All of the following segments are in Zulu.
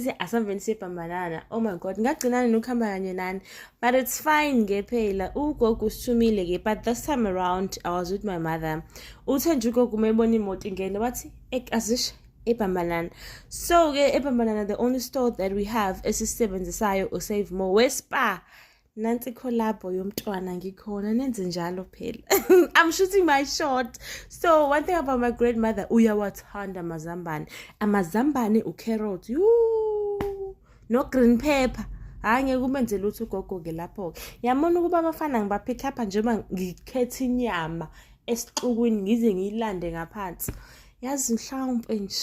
sithi asamveni siyebhambanana. Oh my god, ngagcinana nokuhamba kanye nani. But it's fine ke phela. Ugogo usithumile ke, but this time around I was with my mother. Uthe nje ugogo umebona imoto ingene wathi azisho eBhambanana. So ke eBhambanana the only store that we have esisebenzisayo uSave More weSpa. Nansi collabo yomntwana ngikhona nenze njalo phela. I'm shooting my shot. So one thing about my grandmother, uyawathanda amazambane. Amazambane ucarrot. No green pepper. Ngeke kumenze lutho ugogo ke lapho ke. Yabona ukuba abafana ngibapick up njengoba ngikhetha inyama esixukwini ngize ngiyilande ngaphansi. Yazi mhlawumbe nje.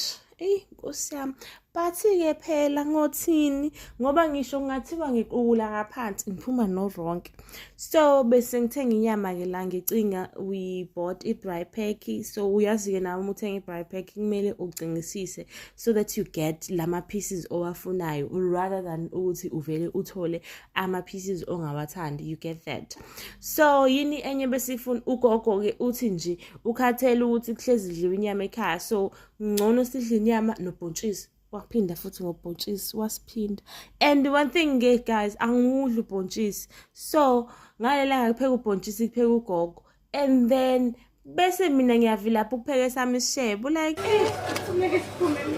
Nkosi yami. Bathi-ke phela ngothini ngoba ngisho ngathiwa ngiqukula ngaphansi ngiphuma no ronke. So bese ngithenga inyama ke la ngicinga we bought i-braai pack. So uyazi-ke nawe uma uthenga i-braai pack kumele ucingisise so that you get lama pieces owafunayo rather than ukuthi uvele uthole ama pieces ongawathandi. You get that. So yini enye besifuna ugogo ke uthi nje ukhathele ukuthi kuhlezi idliwe inyama ekhaya. So ngcono sidle inyama nobhontshisi. Waphinda futhi ngobhontshisi wasiphinda. And one thing guys, angudli ubhontshisi. So ngalela ngakupheka ubhontshisi kupheka ugogo. And then bese mina ngiyavila lapho ukupheka sami isishebo like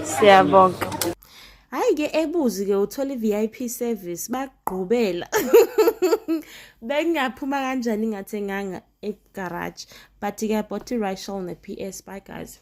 siyabonga. Hayi ke ebuzi ke uthola iVIP service bagqubela. Bengaphuma kanjani ngathenganga egarage. But ke bought i-Rachel ne PS. Bye guys.